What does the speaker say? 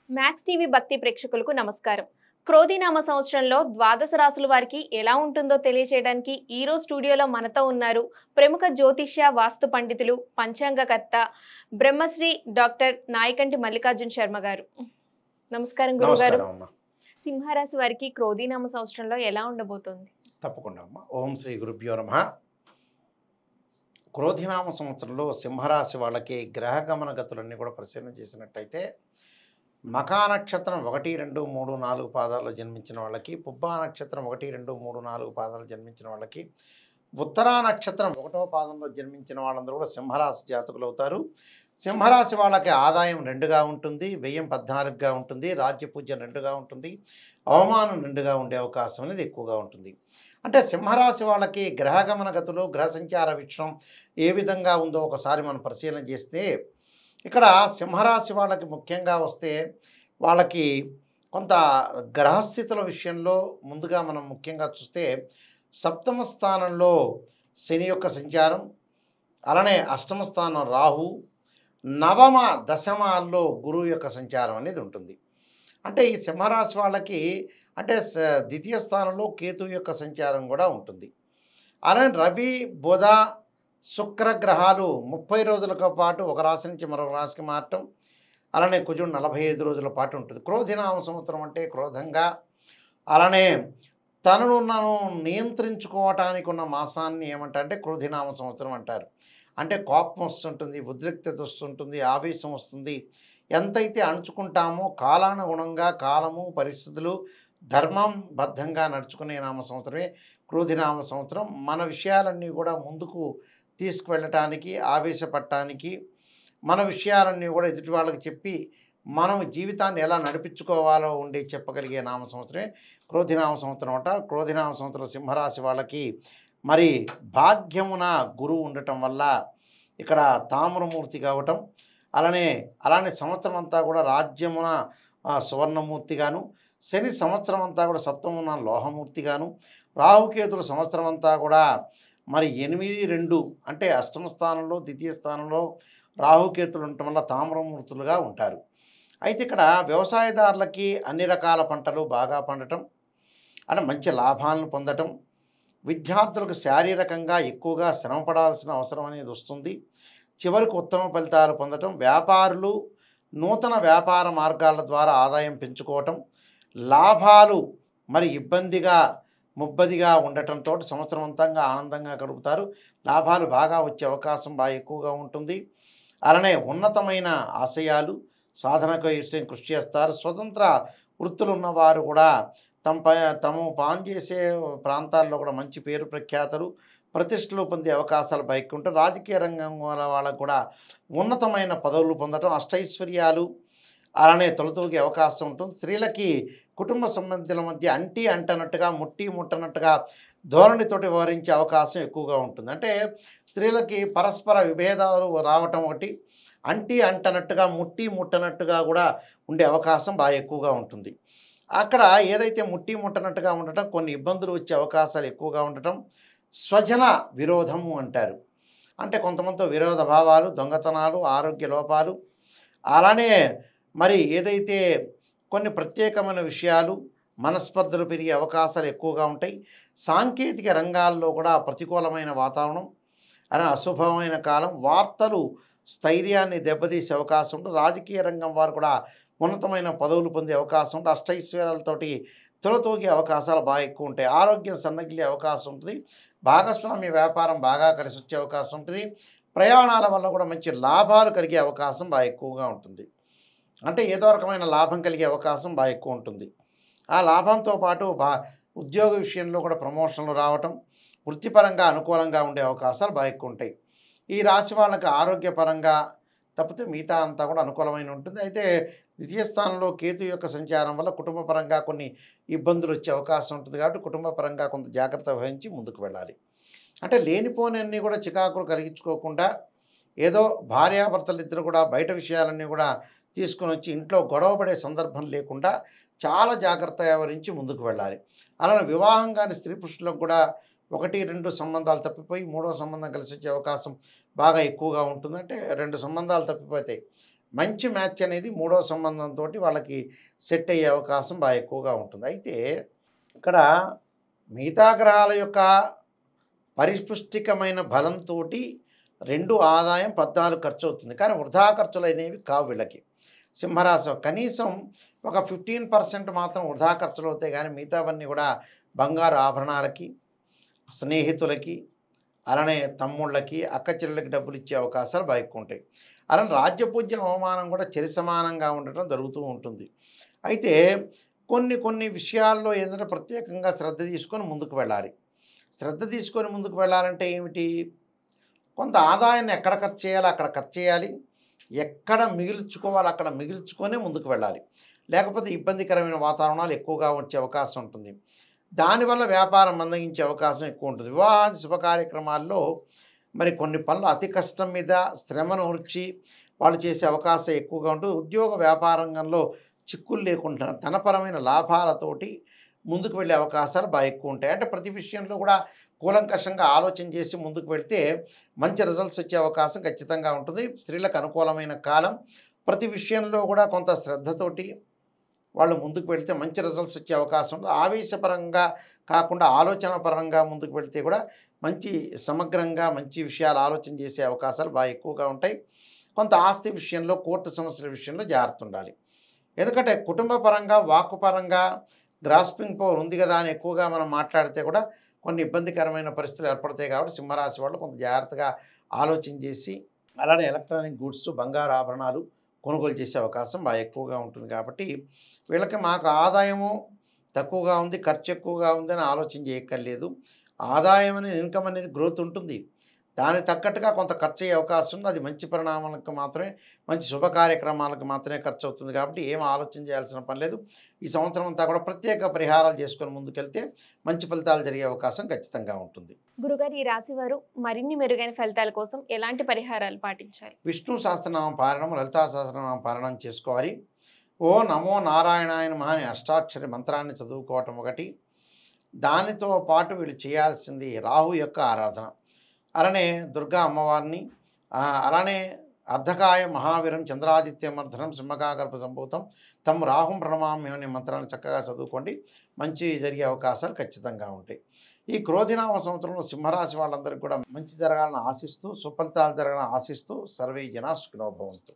Max TV భక్తి ప్రేక్షకులకు నమస్కారం. క్రోధినామ సంవత్సరంలో ద్వాదశ రాశుల వారికి ఎలా ఉంటుందో తెలియజేయడానికి ఈ రోజు స్టూడియోలో మనతో ఉన్నారు ప్రముఖ జ్యోతిష్య వాస్తు పండితులు, పంచాంగకర్త బ్రహ్మశ్రీ డాక్టర్ నాయకంటి మల్లికార్జున శర్మ గారు. నమస్కారం గురుగారు. నమస్కారం అమ్మ. సింహరాశి వారికి క్రోధినామ సంవత్సరంలో ఎలా ఉండబోతోంది? తప్పకుండా అమ్మ. ఓం శ్రీ గురుభ్యో నమః. క్రోధినామ సంవత్సరంలో సింహరాశి వాళ్ళకి గ్రహ గమన గతులన్నీ కూడా పరిశీలన చేసినట్టయితే మఖా నక్షత్రం 1, 2, 3, 4 పాదాల్లో జన్మించిన వాళ్ళకి, పుబ్బా నక్షత్రం 1, 2, 3, 4 పాదాలు జన్మించిన వాళ్ళకి, ఉత్తరా నక్షత్రం 1వ పాదంలో జన్మించిన వాళ్ళందరూ కూడా సింహరాశి జాతకులు అవుతారు. సింహరాశి వాళ్ళకి ఆదాయం 2గా ఉంటుంది, వ్యయం 14గా ఉంటుంది, రాజ్యపూజ్యం 2గా ఉంటుంది, అవమానం 2గా ఉండే అవకాశం అనేది ఎక్కువగా ఉంటుంది. అంటే సింహరాశి వాళ్ళకి గ్రహగమన గతులు, గ్రహ సంచార విషయం ఏ విధంగా ఉందో ఒకసారి మనం పరిశీలన చేస్తే, ఇక్కడ సింహరాశి వాళ్ళకి ముఖ్యంగా వస్తే వాళ్ళకి కొంత గ్రహస్థితుల విషయంలో ముందుగా మనం ముఖ్యంగా చూస్తే సప్తమ స్థానంలో శని యొక్క సంచారం, అలానే అష్టమ స్థానం రాహు, నవమ దశమాల్లో గురువు యొక్క సంచారం అనేది ఉంటుంది. అంటే ఈ సింహరాశి వాళ్ళకి అంటే ద్వితీయ స్థానంలో కేతు యొక్క సంచారం కూడా ఉంటుంది. అలానే రవి, బుధ, శుక్ర గ్రహాలు 30 రోజుల పాటు ఒక రాశి నుంచి మరొక రాశికి మారటం, అలానే కుజుడు 45 రోజుల పాటు ఉంటుంది. క్రోధినామ సంవత్సరం అంటే క్రోధంగా, అలానే తనను నియంత్రించుకోవటానికి ఉన్న మాసాన్ని ఏమంటారంటే క్రోధినామ సంవత్సరం అంటారు. అంటే కోపం వస్తుంటుంది, ఉద్రిక్తత వస్తుంటుంది, ఆవేశం వస్తుంది. ఎంతైతే అణుచుకుంటామో కాలానుగుణంగా కాలము, పరిస్థితులు, ధర్మం బద్ధంగా నడుచుకునే నామ సంవత్సరమే క్రోధినామ సంవత్సరం. మన విషయాలన్నీ కూడా ముందుకు తీసుకువెళ్ళటానికి, ఆవేశపడటానికి, మన విషయాలన్నీ కూడా ఎదుటి వాళ్ళకి చెప్పి మనం జీవితాన్ని ఎలా నడిపించుకోవాలో చెప్పగలిగే నామ సంవత్సరమే క్రోధినామ సంవత్సరం అంటారు. క్రోధినామ సంవత్సరం సింహరాశి వాళ్ళకి మరి భాగ్యమున గురువు ఉండటం వల్ల ఇక్కడ తామ్రమూర్తి కావటం, అలానే సంవత్సరం అంతా కూడా రాజ్యమున సువర్ణమూర్తిగాను, శని సంవత్సరం అంతా కూడా సప్తమున లోహమూర్తిగాను, రాహుకేతులు సంవత్సరం అంతా కూడా మరి 8, 2 అంటే అష్టమ స్థానంలో ద్వితీయ స్థానంలో రాహుకేతులు ఉండటం వల్ల తామ్రమూర్తులుగా ఉంటారు. అయితే ఇక్కడ వ్యవసాయదారులకి అన్ని రకాల పంటలు బాగా పండటం, అంటే మంచి లాభాలను పొందటం, విద్యార్థులకు శారీరకంగా ఎక్కువగా శ్రమపడాల్సిన అవసరం అనేది వస్తుంది, చివరికి ఉత్తమ ఫలితాలు పొందటం, వ్యాపారులు నూతన వ్యాపార మార్గాల ద్వారా ఆదాయం పెంచుకోవటం, లాభాలు మరి ఇబ్బందిగా ముబ్బదిగా ఉండటంతో సంవత్సరం అంతంగా ఆనందంగా గడుపుతారు. లాభాలు బాగా వచ్చే అవకాశం బాగా ఎక్కువగా ఉంటుంది. అలానే ఉన్నతమైన ఆశయాలు సాధనకు కృషి చేస్తారు. స్వతంత్ర వృత్తులు ఉన్నవారు కూడా తాము పనిచేసే ప్రాంతాల్లో కూడా మంచి పేరు ప్రఖ్యాతలు, ప్రతిష్టలు పొందే అవకాశాలు బయటకు ఉంటాయి. రాజకీయ రంగం వాళ్ళకు కూడా ఉన్నతమైన పదవులు పొందడం, అష్టైశ్వర్యాలు అలానే తొలతూగే అవకాశం ఉంటుంది. స్త్రీలకి కుటుంబ సంబంధితుల మధ్య అంటనట్టుగా ముట్టనట్టుగా ధోరణితోటి వ్యవహరించే అవకాశం ఎక్కువగా ఉంటుంది. అంటే స్త్రీలకి పరస్పర విభేదాలు రావటం ఒకటి, అంటనట్టుగా ముట్టనట్టుగా కూడా ఉండే అవకాశం బాగా ఎక్కువగా ఉంటుంది. అక్కడ ఏదైతే ముట్టనట్టుగా ఉండటం, కొన్ని ఇబ్బందులు వచ్చే అవకాశాలు ఎక్కువగా ఉండటం, స్వజన విరోధము అంటారు. అంటే కొంతమందితో విరోధ భావాలు, దొంగతనాలు, ఆరోగ్య లోపాలు, అలానే మరి ఏదైతే కొన్ని ప్రత్యేకమైన విషయాలు, మనస్పర్ధలు పెరిగే అవకాశాలు ఎక్కువగా ఉంటాయి. సాంకేతిక రంగాల్లో కూడా ప్రతికూలమైన వాతావరణం, అలానే అశుభమైన కాలం, వార్తలు స్థైర్యాన్ని దెబ్బతీసే అవకాశం ఉంటుంది. రాజకీయ రంగం వారు కూడా ఉన్నతమైన పదవులు పొందే అవకాశం ఉంటుంది. అష్టైశ్వర్యాలతోటి తొలతూగే అవకాశాలు బాగా ఎక్కువ ఉంటాయి. ఆరోగ్యం సన్నగిల్లే అవకాశం ఉంటుంది. భాగస్వామ్య వ్యాపారం బాగా కలిసి వచ్చే అవకాశం ఉంటుంది. ప్రయాణాల వల్ల కూడా మంచి లాభాలు కలిగే అవకాశం బాగా ఎక్కువగా ఉంటుంది. అంటే ఏదో రకమైన లాభం కలిగే అవకాశం బాగా ఎక్కువ ఉంటుంది. ఆ లాభంతో పాటు ఉద్యోగ విషయంలో కూడా ప్రమోషన్లు రావటం, వృత్తిపరంగా అనుకూలంగా ఉండే అవకాశాలు బాగా ఎక్కువ ఉంటాయి. ఈ రాశి వాళ్ళకి ఆరోగ్యపరంగా తప్పితే మిగతా అంతా కూడా అనుకూలమైన ఉంటుంది. అయితే ద్వితీయ స్థానంలో కేతు యొక్క సంచారం వల్ల కుటుంబపరంగా కొన్ని ఇబ్బందులు వచ్చే అవకాశం ఉంటుంది. కాబట్టి కుటుంబపరంగా కొంత జాగ్రత్త వహించి ముందుకు వెళ్ళాలి. అంటే లేనిపోనన్నీ కూడా చికాకులు కలిగించుకోకుండా, ఏదో భార్యాభర్తలు ఇద్దరు కూడా బయట విషయాలన్నీ కూడా తీసుకొని వచ్చి ఇంట్లో గొడవపడే సందర్భం లేకుండా చాలా జాగ్రత్తగా వ్యవహరించి ముందుకు వెళ్ళాలి. అలానే వివాహం కాని స్త్రీ పురుషులకు కూడా 1, 2 సంబంధాలు తప్పిపోయి మూడో సంబంధం కలిసి వచ్చే అవకాశం బాగా ఎక్కువగా ఉంటుంది. అంటే 2 సంబంధాలు తప్పిపోతాయి. మంచి మ్యాచ్ అనేది మూడో సంబంధంతో వాళ్ళకి సెట్ అయ్యే అవకాశం బాగా ఎక్కువగా ఉంటుంది. అయితే ఇక్కడ మిగతా గ్రహాల యొక్క పరిపుష్టికమైన బలంతో 2 ఆదాయం 14 ఖర్చు అవుతుంది. కానీ వృధా ఖర్చులు అనేవి కావు వీళ్ళకి. సింహరాశి కనీసం ఒక 15% మాత్రం వృధా ఖర్చులు అవుతాయి, కానీ మిగతావన్నీ కూడా బంగారు ఆభరణాలకి, స్నేహితులకి, అలానే తమ్ముళ్ళకి, అక్క చెల్లెళ్ళకి డబ్బులు ఇచ్చే అవకాశాలు బాగా ఎక్కువ ఉంటాయి. అలానే రాజ్యపూజ్యం అవమానం కూడా చరి సమానంగా ఉండటం జరుగుతూ ఉంటుంది. అయితే కొన్ని విషయాల్లో ఏంటంటే ప్రత్యేకంగా శ్రద్ధ తీసుకొని ముందుకు వెళ్ళాలి. శ్రద్ధ తీసుకొని ముందుకు వెళ్ళాలంటే ఏమిటి? కొంత ఆదాయాన్ని ఎక్కడ ఖర్చు చేయాలో అక్కడ ఖర్చు చేయాలి, ఎక్కడ మిగిల్చుకోవాలో అక్కడ మిగిల్చుకొని ముందుకు వెళ్ళాలి. లేకపోతే ఇబ్బందికరమైన వాతావరణాలు ఎక్కువగా వచ్చే అవకాశం ఉంటుంది. దానివల్ల వ్యాపారం మందగించే అవకాశం ఎక్కువ ఉంటుంది. వివాహాది శుభ కార్యక్రమాల్లో మరి కొన్ని పనులు అతి కష్టం మీద శ్రమను ఓర్చి వాళ్ళు చేసే అవకాశం ఎక్కువగా ఉంటుంది. ఉద్యోగ వ్యాపార రంగంలో చిక్కులు లేకుండా ధనపరమైన లాభాలతోటి ముందుకు వెళ్ళే అవకాశాలు బాగా ఎక్కువ ఉంటాయి. అంటే ప్రతి విషయంలో కూడా కూలంకషంగా ఆలోచన చేసి ముందుకు వెళ్తే మంచి రిజల్ట్స్ వచ్చే అవకాశం ఖచ్చితంగా ఉంటుంది. స్త్రీలకు అనుకూలమైన కాలం. ప్రతి విషయంలో కూడా కొంత శ్రద్ధతోటి వాళ్ళు ముందుకు వెళ్తే మంచి రిజల్ట్స్ వచ్చే అవకాశం ఉంది. ఆవేశపరంగా కాకుండా ఆలోచన పరంగా ముందుకు వెళ్తే కూడా మంచి సమగ్రంగా మంచి విషయాలు ఆలోచన చేసే అవకాశాలు బాగా ఎక్కువగా ఉంటాయి. కొంత ఆస్తి విషయంలో, కోర్టు సమస్యల విషయంలో జాగ్రత్త ఉండాలి. ఎందుకంటే కుటుంబ పరంగా, వాక్కు పరంగా గ్రాస్పింగ్ పవర్ ఉంది కదా అని ఎక్కువగా మనం మాట్లాడితే కూడా కొన్ని ఇబ్బందికరమైన పరిస్థితులు ఏర్పడతాయి. కాబట్టి సింహరాశి వాళ్ళు కొంత జాగ్రత్తగా ఆలోచన చేసి అలానే ఎలక్ట్రానిక్ గూడ్స్, బంగారు ఆభరణాలు కొనుగోలు చేసే అవకాశం బాగా ఎక్కువగా ఉంటుంది. కాబట్టి వీళ్ళకి మాకు ఆదాయము తక్కువగా ఉంది, ఖర్చు ఎక్కువగా ఉందని ఆలోచన చేయక్కర్లేదు. ఆదాయం అనేది, ఇన్కమ్ అనేది గ్రోత్ ఉంటుంది. దానికి తగ్గట్టుగా కొంత ఖర్చు అయ్యే అవకాశం ఉంది. అది మంచి పరిణామాలకు మాత్రమే, మంచి శుభ కార్యక్రమాలకు మాత్రమే ఖర్చు అవుతుంది. కాబట్టి ఏం ఆలోచన చేయాల్సిన పని లేదు. ఈ సంవత్సరం అంతా కూడా ప్రత్యేక పరిహారాలు చేసుకొని ముందుకెళ్తే మంచి ఫలితాలు జరిగే అవకాశం ఖచ్చితంగా ఉంటుంది. గురుగారు, ఈ రాశి వారు మరిన్ని మెరుగైన ఫలితాల కోసం ఎలాంటి పరిహారాలు పాటించాలి? విష్ణు సహస్రనామ పారాయణం, లలితా సహస్రనామ పారాయణం చేసుకోవాలి. ఓ నమో నారాయణాయ నమః అని అష్టాక్షరి మంత్రాన్ని చదువుకోవటం ఒకటి. దానితో పాటు వీళ్ళు చేయాల్సింది రాహు యొక్క ఆరాధన, అలానే దుర్గా అమ్మవారిని, అలానే అర్ధకాయ మహావీరం చంద్రాదిత్యమర్ధనం సింహకాగర్భ సంభూతం తం రాహుం ప్రణమామ్యం అనే మంత్రాన్ని చక్కగా చదువుకోండి. మంచి జరిగే అవకాశాలు ఖచ్చితంగా ఉంటాయి. ఈ క్రోధినామ సంవత్సరంలో సింహరాశి వాళ్ళందరికీ కూడా మంచి జరగాలని ఆశిస్తూ, సుఫలితాలు జరగాలని ఆశిస్తూ సర్వే జనా సుఖినో భవంతు.